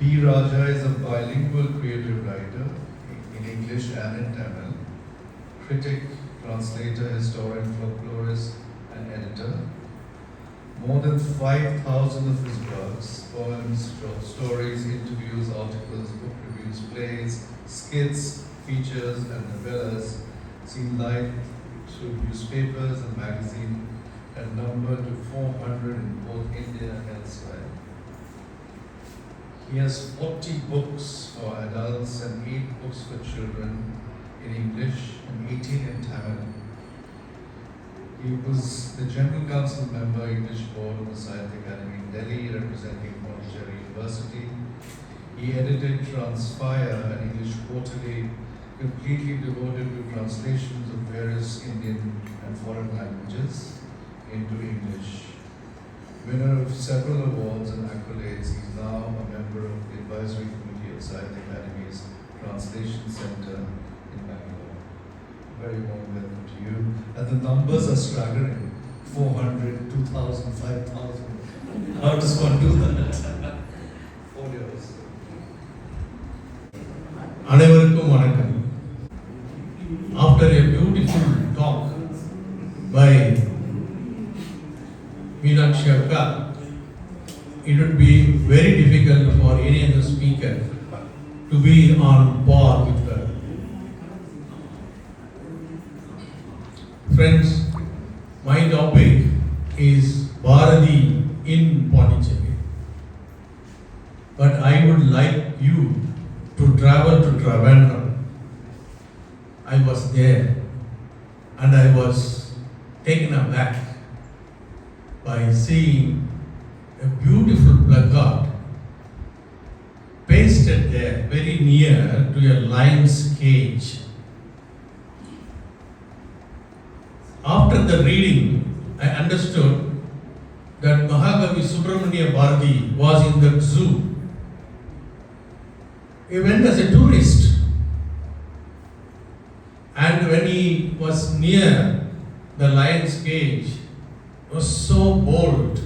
P. Raja is a bilingual creative writer in English and in Tamil, critic, translator, historian, folklorist, and editor. More than 5,000 of his works, poems, short stories, interviews, articles, book reviews, plays, skits, features, and novellas seen light through newspapers and magazines and numbered to 400 in both India and elsewhere. He has 40 books for adults and 8 books for children in English and 18 in Tamil. He was the General Council member, English Board of the Science Academy in Delhi, representing Pondicherry University. He edited Transpire, an English quarterly completely devoted to translations of various Indian and foreign languages into English. Winner of several awards and accolades, he is now a member of the Advisory Committee of Science Academy's Translation Center in Bangalore. Very warm welcome to you. And the numbers are staggering. 400, 2,000, 5,000. How does one do that? 4 years. அனைவருக்கும் வணக்கம். After a beautiful talk by Meenakshi Akka, it would be very difficult for any other speaker to be on par with her. Friends, my topic is Bharathi in Pondicherry. But I would like you to travel to Trivandrum. I was there and I was taken aback by seeing a beautiful placard pasted there very near to a lion's cage. After the reading, I understood that Mahakavi Subramania Bharati was in the zoo. He went as a tourist, and when he was near the lion's cage, he was so bold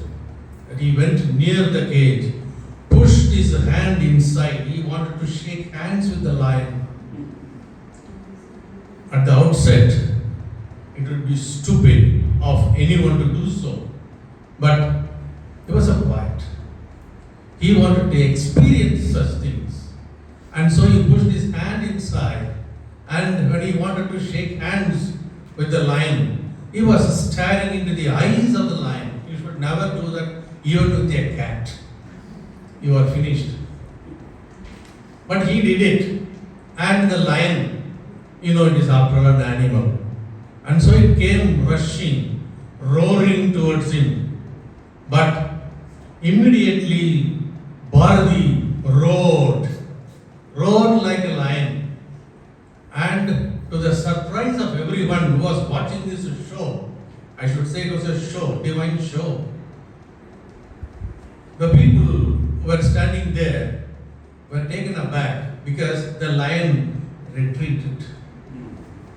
that he went near the cage, pushed his hand inside. He wanted to shake hands with the lion. At the outset, it would be stupid of anyone to do so, but he was a poet. He wanted to experience such things, and so he pushed his hand inside, and when he wanted to shake hands with the lion, he was staring into the eyes of the lion. You should never do that even with a cat. You are finished. But he did it, and the lion, it is after all an animal. And so it came rushing, roaring towards him. But immediately Bharati roared like a lion. And to the surprise of everyone who was watching this show, I should say it was a show, divine show, the people who were standing there were taken aback because the lion retreated.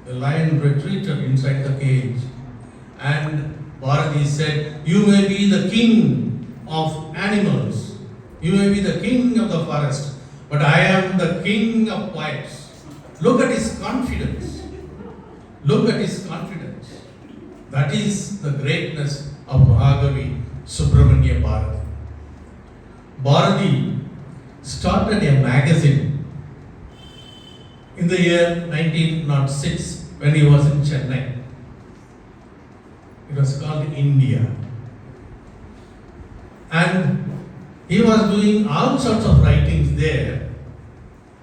The lion retreated inside the cage, and Bharati said, "You may be the king of animals, you may be the king of the forest, but I am the king of poets." Look at his confidence. Look at his confidence. That is the greatness of Mahakavi Subramania Bharati. Bharati started a magazine in the year 1906 when he was in Chennai. It was called India. And he was doing all sorts of writings there,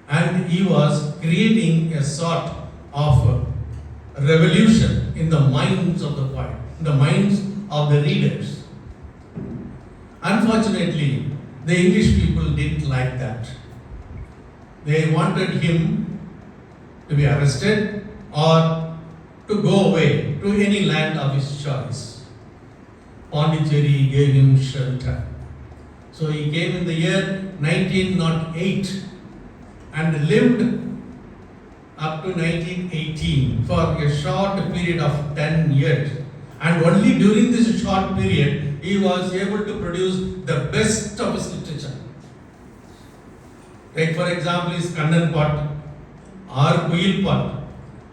and he was creating a sort of revolution in the minds of the poet, in the minds of the readers. Unfortunately, the English people didn't like that. They wanted him to be arrested or to go away to any land of his choice. Pondicherry gave him shelter. So he came in the year 1908 and lived up to 1918 for a short period of 10 years. And only during this short period, he was able to produce the best of his literature. Like for example is Kannan pot or Kuil pot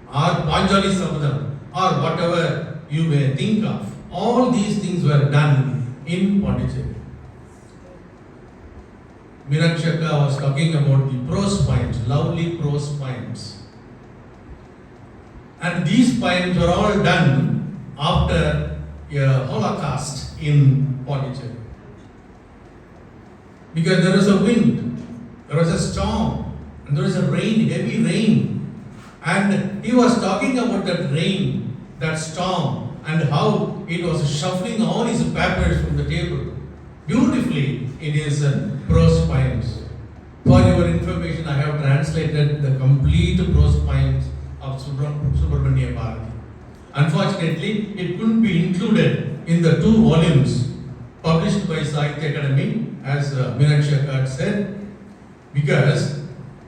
or Panjali Sabdam or whatever you may think of. All these things were done in Pondicherry. Minakshaka was talking about the prose poems, lovely prose poems. And these poems were all done after a Holocaust in Pondicherry. Because there was a wind, there was a storm, and there was a rain, heavy rain. And he was talking about that rain, that storm, and how it was shuffling all his papers from the table beautifully in his prose poems. For your information, I have translated the complete prose poems of Subramania Bharathi. Unfortunately, it couldn't be included in the 2 volumes published by Sahitya Academy, as Meenakshi Akka said, because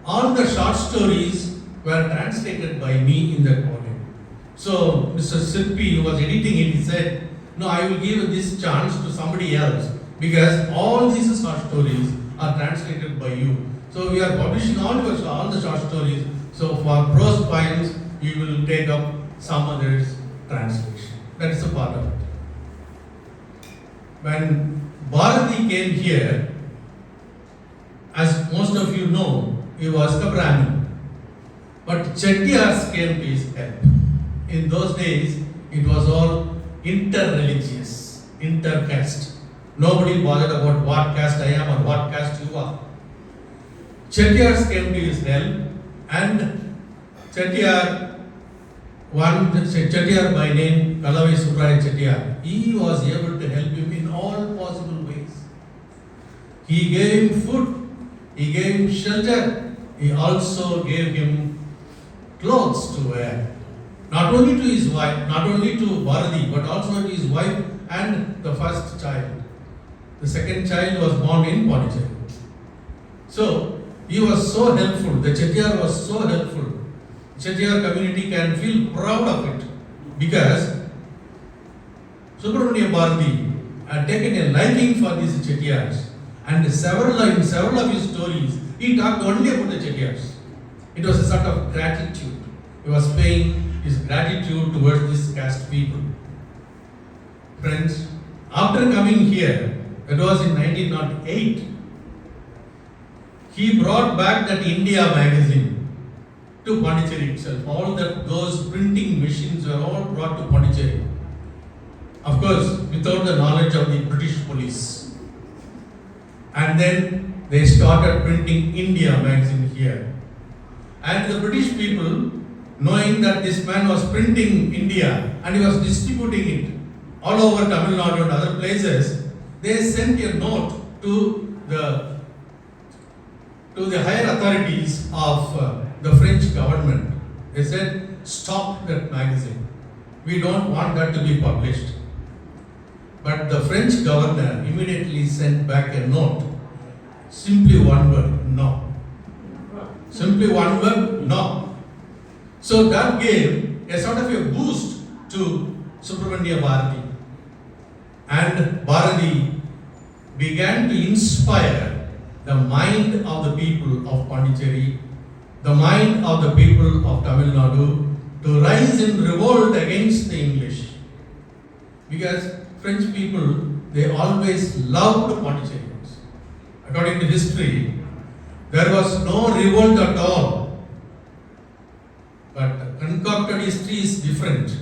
all the short stories were translated by me in that volume. So Mr. Sirpi, who was editing it, he said, no, I will give this chance to somebody else because all these short stories are translated by you. So we are publishing all the short stories. So for prose poems, we will take up some others' translation. That is a part of it. When Bharathi came here, as most of you know, he was a Brahmin. But Chettiars came to his help. In those days, it was all inter-religious, inter-caste. Nobody bothered about what caste I am or what caste you are. Chettiars came to his help, and Chettiar by name Kalavai Subraya Chettiar, he was able to help him in all possible ways. He gave him food, he gave him shelter, he also gave him clothes to wear. Not only to his wife, not only to Bharathi, but also to his wife and the first child. The second child was born in Pondicherry. So, he was so helpful, the Chettiar was so helpful. Chettiar community can feel proud of it because Subramania Bharathi had taken a liking for these Chettiars, and in several of his stories, he talked only about the Chettiars. It was a sort of gratitude. He was paying his gratitude towards this caste people. Friends, after coming here, that was in 1908, he brought back that India magazine to Pondicherry itself. All those printing machines were all brought to Pondicherry. Of course, without the knowledge of the British police. And then they started printing India magazine here. And the British people, knowing that this man was printing India and he was distributing it all over Tamil Nadu and other places, they sent a note to the higher authorities of the French government. They said, stop that magazine. We don't want that to be published. But the French governor immediately sent back a note. Simply one word, no. Simply one word, no. So that gave a sort of a boost to Subramania Bharathi. And Bharathi began to inspire the mind of the people of Pondicherry, the mind of the people of Tamil Nadu to rise in revolt against the English. Because French people, they always loved Pondicherrians. According to history, there was no revolt at all. But concocted history is different.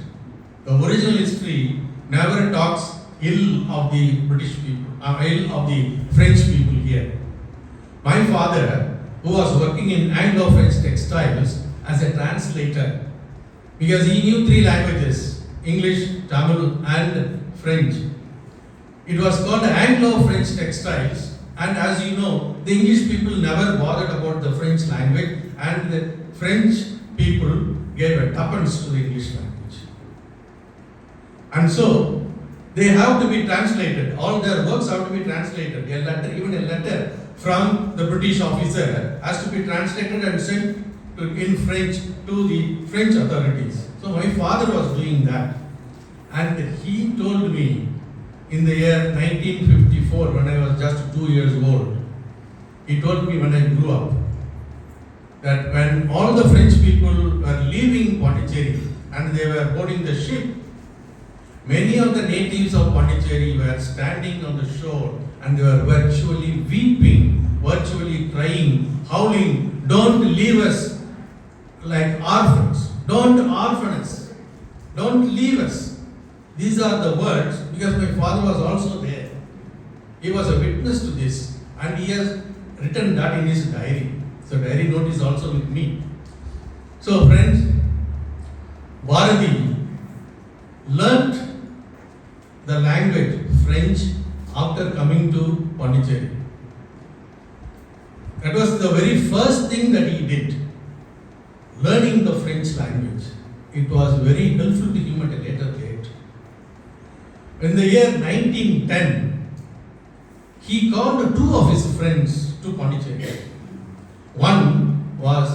The original history never talks ill of the British people, ill of the French people here. My father, who was working in Anglo-French textiles as a translator, because he knew 3 languages, English, Tamil and French. It was called Anglo-French textiles, and as you know, the English people never bothered about the French language, and the French people gave a tuppence to the English language. And so, they have to be translated, all their works have to be translated. A letter, even a letter from the British officer has to be translated and sent in French to the French authorities. So my father was doing that, and he told me in the year 1954, when I was just 2 years old, he told me when I grew up, that when all the French people were leaving Pondicherry and they were boarding the ship, many of the natives of Pondicherry were standing on the shore and they were virtually weeping, virtually crying, howling, "Don't leave us like orphans. Don't orphan us. Don't leave us." These are the words, because my father was also there. He was a witness to this and he has written that in his diary. So diary note is also with me. So friends, Bharathi learnt the language French after coming to Pondicherry. That was the very first thing that he did, learning the French language. It was very helpful to him at a later date. In the year 1910, he called two of his friends to Pondicherry. One was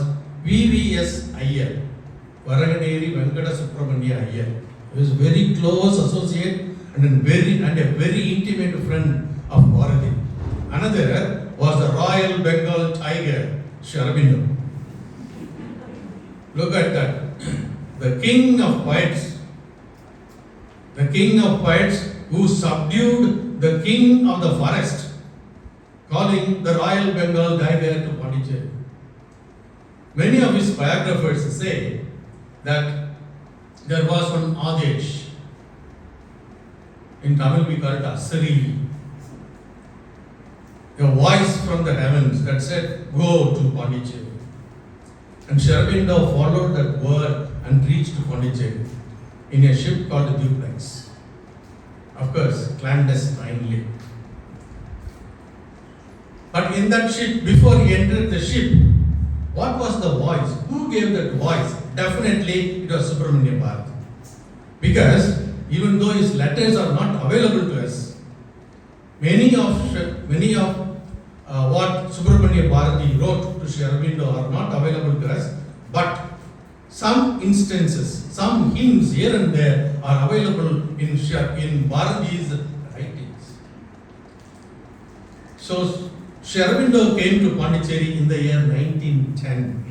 VVS Iyer, Varaganeri Venkata Subramania Iyer. He was very close associate and a very intimate friend of Bharathi. Another was the Royal Bengal Tiger, Sharabindo. Look at that. The king of poets who subdued the king of the forest, calling the Royal Bengal Tiger to Pondicherry. Many of his biographers say that there was one Adesh. In Tamil we call it Asari. A voice from the heavens that said, "Go to Pondicherry." And Sharabindo followed that word and reached Pondicherry in a ship called the Duplex. Of course, clandestinely. But in that ship, before he entered the ship, what was the voice? Who gave that voice? Definitely it was Subramania Bharathi. Because even though his letters are not available to us, many of what Subramania Bharathi wrote to Sharabindo are not available to us, but some instances, some hints here and there are available in Bharathi's writings. So Sharabindo came to Pondicherry in the year 1910,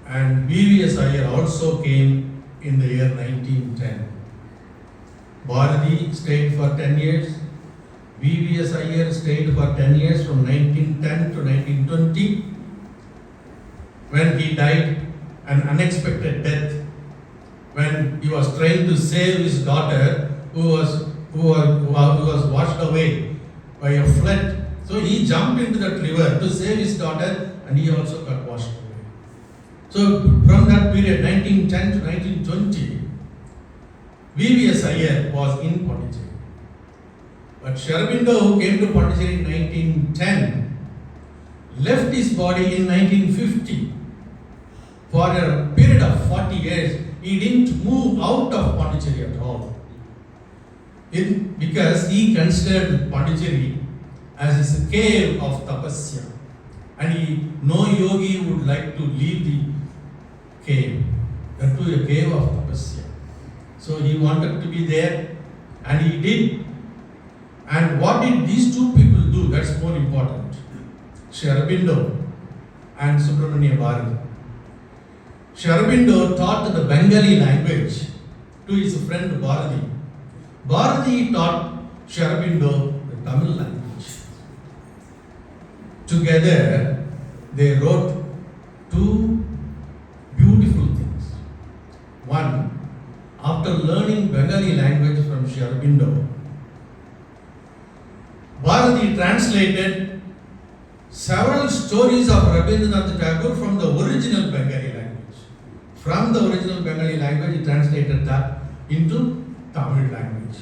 and VVS Iyer also came in the year 1910. Bharathi stayed for 10 years. VVS Iyer stayed for 10 years from 1910 to 1920, when he died an unexpected death, when he was trying to save his daughter who was washed away by a flood. So he jumped into that river to save his daughter and he also got washed away. So from that period, 1910 to 1920, VVS Iyer was in Pondicherry. But Sharabindo, who came to Pondicherry in 1910, left his body in 1950. For a period of 40 years, he didn't move out of Pondicherry at all. Because he considered Pondicherry as his cave of tapasya. And no yogi would like to leave the cave, that to a cave of tapasya. So he wanted to be there, and he did. And what did these two people do? That's more important. Sharabindo and Subramania Bharathi. Sharabindo taught the Bengali language to his friend Bharathi. Bharathi taught Sharabindo the Tamil language. Together, they wrote two beautiful things. One, after learning Bengali language from Sharabindo, Bharathi translated several stories of Rabindranath Tagore from the original Bengali language. From the original Bengali language, he translated that into Tamil language.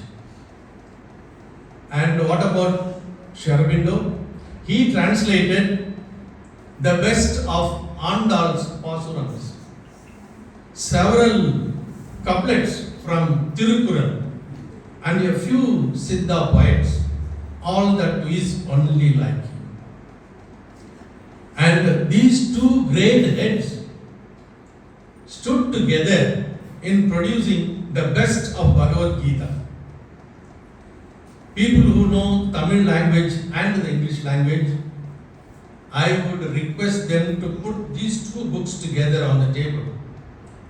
And what about Sharabindo? He translated the best of Andal's Pasurams, several couplets from Tirukkural, and a few Siddha poets, all that is only like him. And these two great heads stood together in producing the best of Bhagavad Gita. People who know Tamil language and the English language I would request them to put these two books together on the table.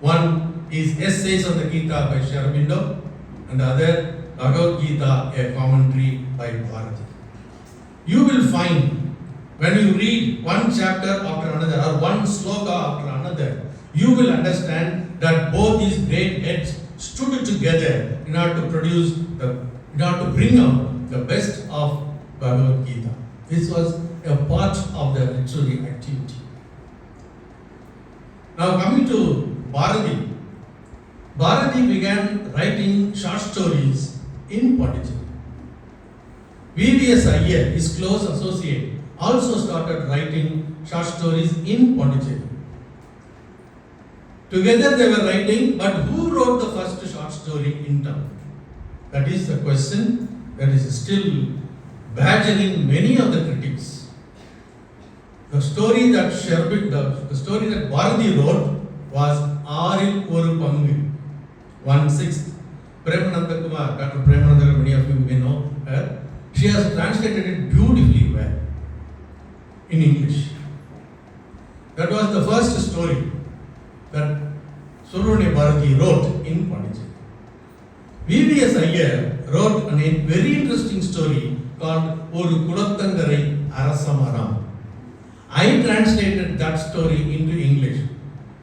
One is Essays on the Gita by Sri Aurobindo, and the other Bhagavad Gita, a commentary by Bharathi. You will find when you read one chapter after another or one sloka after another, you will understand that both these great heads stood together in order to bring out the best of Bhagavad Gita. This was a part of the literary activity. Now coming to Bharathi. Bharathi began writing short stories in Pondicherry. V.V.S. Iyer, his close associate, also started writing short stories in Pondicherry. Together they were writing, but who wrote the first short story in town? That is the question that is still badgering many of the critics. The story that Bharathi wrote was Aril Oru Pangu, 1/6. Premananda Kumar, Dr. Premananda, many of you may know her. She has translated it beautifully well in English. That was the first story that Subramania Bharathi wrote in Pondicherry. V.V.S. Iyer wrote a very interesting story called Oru Kulattangarai Arasamaram. I translated that story into English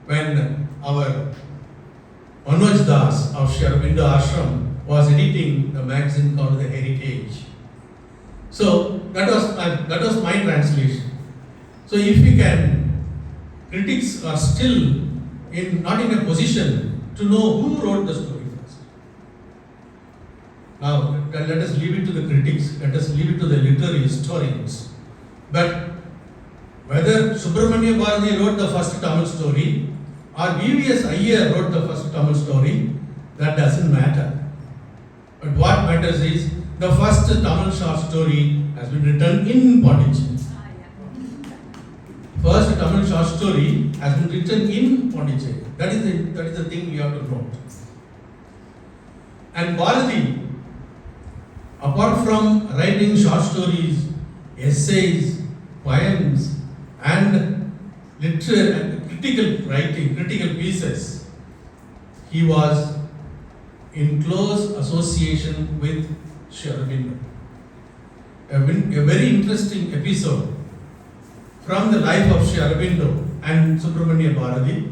when our Manoj Das of Sri Aurobindo Ashram was editing the magazine called The Heritage. So that was my translation. So if we can, critics are still not in a position to know who wrote the story first. Now let us leave it to the critics, let us leave it to the literary historians. But whether Subramania Bharathi wrote the first Tamil story or V.V.S. Iyer wrote the first Tamil story, that doesn't matter. But what matters is the first Tamil short story has been written in Pondicherry. First Tamil short story has been written in Pondicherry. That is the thing we have to note. And Bharathi, apart from writing short stories, essays, poems, and literature and critical writing, critical pieces, he was in close association with Sri Aurobindo. A very interesting episode from the life of Sri Aurobindo and Subramania Bharathi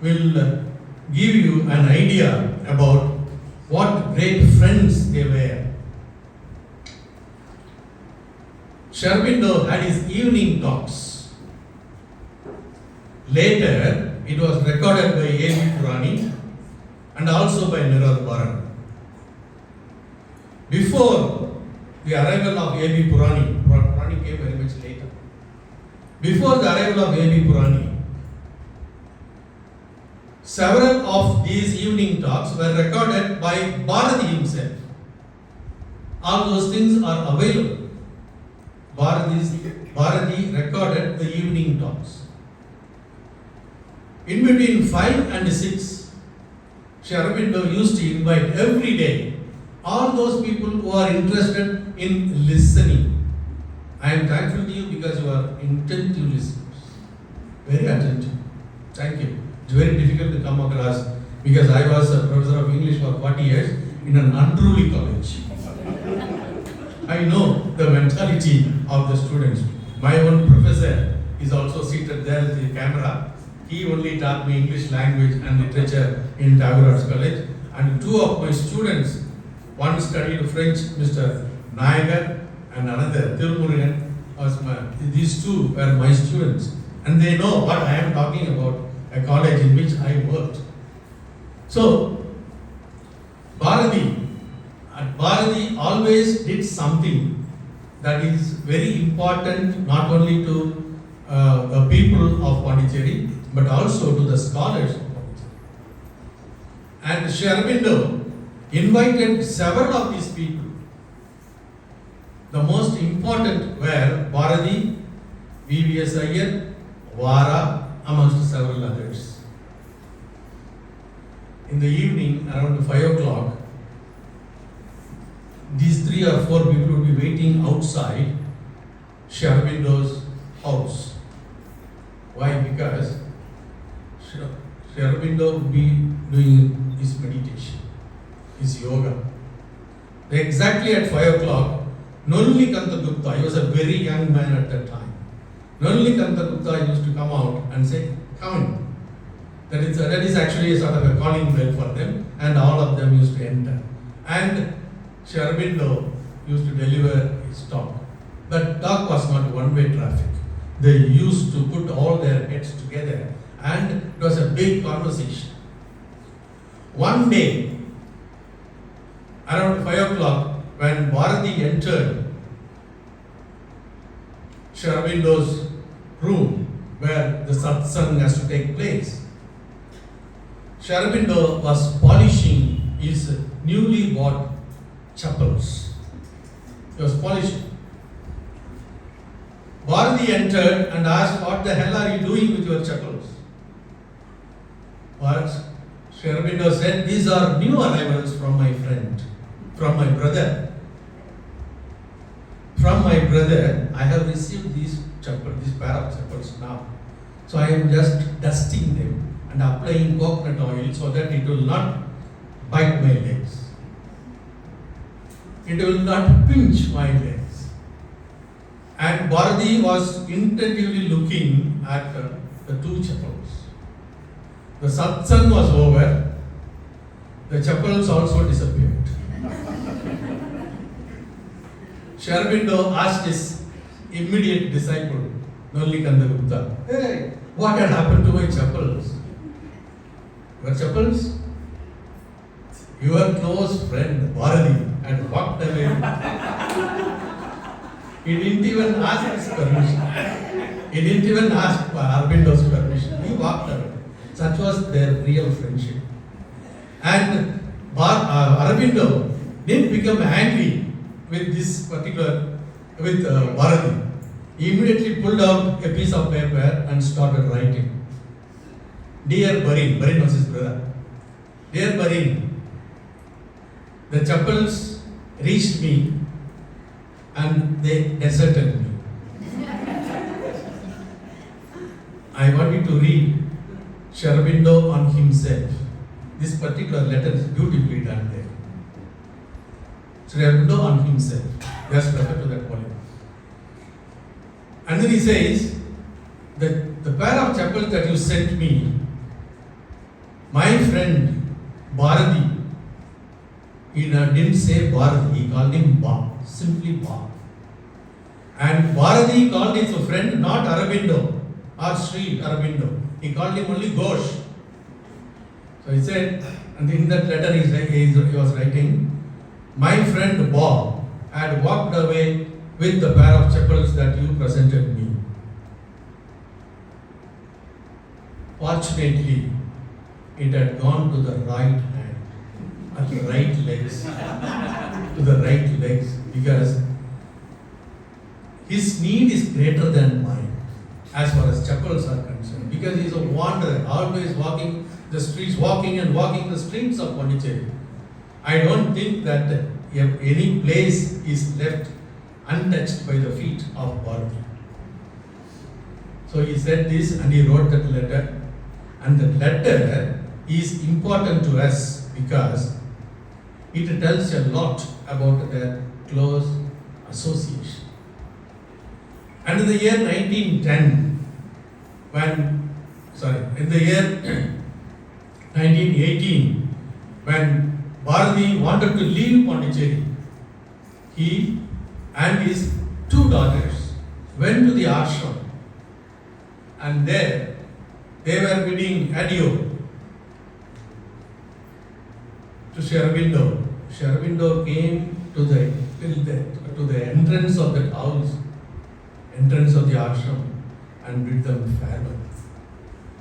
will give you an idea about what great friends they were. Sri Aurobindo had his evening talks. Later, it was recorded by A.B. Purani and also by Nirad Bharan. Before the arrival of A.B. Purani came very much later. Before the arrival of A.B. Purani, several of these evening talks were recorded by Bharathi himself. All those things are available. Bharathi recorded the evening talks. In between 5 and 6, Sri Aurobindo used to invite every day all those people who are interested in listening. I am thankful to you because you are attentive listeners. Very attentive. Thank you. It's very difficult to come across because I was a professor of English for 40 years in an unruly college. I know the mentality of the students. My own professor is also seated there with the camera. He only taught me English language and literature in Tagore Arts College. And two of my students, one studied French, Mr. Nayagar, and another, Tirumurugan, these two were my students. And they know what I am talking about, a college in which I worked. So, Bharathi always did something that is very important not only to the people of Pondicherry but also to the scholars of Pondicherry. And Sri Aurobindo invited several of these people. The most important were Bharathi, V.V.S. Iyer, Vara, amongst several others. In the evening, around 5 o'clock, these 3 or 4 people would be waiting outside Sri Aurobindo's house. Why? Because Sri Aurobindo would be doing his meditation, his yoga. Exactly at 5 o'clock, Nollikanta Gupta, he was a very young man at that time. Nollikanta Gupta used to come out and say, "Come in." That is actually a sort of a calling bell for them, and all of them used to enter. And Sri Aurobindo used to deliver his talk. That talk was not one-way traffic. They used to put all their heads together, and it was a big conversation. One day, around 5 o'clock, when Bharathi entered Sri Aurobindo's room where the satsang has to take place, Sri Aurobindo was polishing his newly bought chappals. He was polishing. Bharathi entered and asked, "What the hell are you doing with your chappals?" But Sri Aurobindo said, "These are new arrivals from my friend, from my brother. From my brother, I have received these pair of chappals now. So I am just dusting them and applying coconut oil so that it will not bite my legs. It will not pinch my legs." And Bharathi was intentively looking at the two chappals. The satsang was over. The chappals also disappeared. Sri Aurobindo asked his immediate disciple, Nollikanta Gupta, "Hey, what had happened to my chappals?" "Your chappals?" "Your close friend Bharathi had walked away." He didn't even ask his permission. He didn't even ask Aurobindo's permission. He walked away. Such was their real friendship. And Aurobindo didn't become angry with this particular, with Bharathi. He immediately pulled out a piece of paper and started writing. "Dear Barin," Barin was his brother. "Dear Barin, the chappals reached me and they deserted me. I want you to read Sri Aurobindo on himself. This particular letter is beautifully done there. Sri Aurobindo on himself. Just refer to that volume. And then he says, the pair of chappals that you sent me, my friend Bharathi, he didn't say Bharathi, he called him Ba, simply Ba. And Bharathi called his friend not Aurobindo or Sri Aurobindo, he called him only Ghosh. So he said, and in that letter he was writing, my friend Bob had walked away with the pair of chappals that you presented me. Fortunately, it had gone to the right hand, at the right legs, to the right legs, because his need is greater than mine, as far as chappals are concerned, because he is a wanderer, always walking the streets, walking the streets of Pondicherry. I don't think that any place is left untouched by the feet of Bharathi. So he said this and he wrote that letter. And the letter is important to us because it tells a lot about their close association. And in the year 1910, in the year 1918, when Bharathi wanted to leave Pondicherry, he and his two daughters went to the ashram, and there they were bidding adieu to Sri Aurobindo. Sri Aurobindo came to the entrance of that house, entrance of the ashram, and bid them farewell.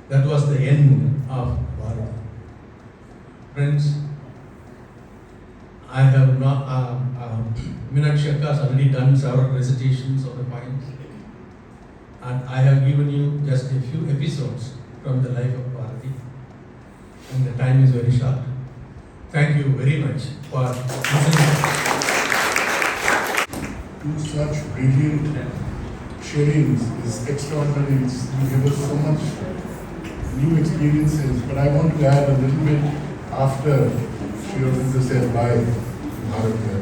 That was the end of Bharathi. Friends, I have not, Meenakshi Akka has already done several recitations of the poems, and I have given you just a few episodes from the life of Bharathi, and the time is very short. Thank you very much for listening. Two such brilliant sharing is extraordinary. You give us so much new experiences, but I want to add a little bit after Sri Aurobindo said bye to Bharathi.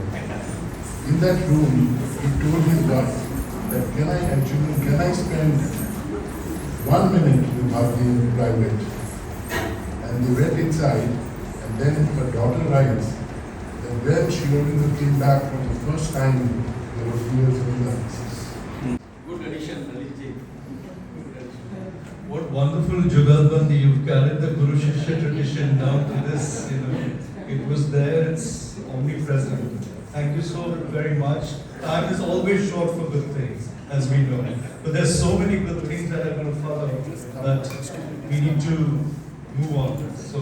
In that room, he told his wife that can I spend 1 minute with Bharathi in private? And they went inside, and then her daughter writes that when Sri Aurobindo came back for the first time, there were tears in her eyes. Good addition, Lalitji. What wonderful Jugalbandi, you've carried the Guru Shishya tradition down to this, it was there, it's omnipresent. Thank you so very much. Time is always short for good things, as we know. But there's so many good things that are going to follow that we need to move on. So,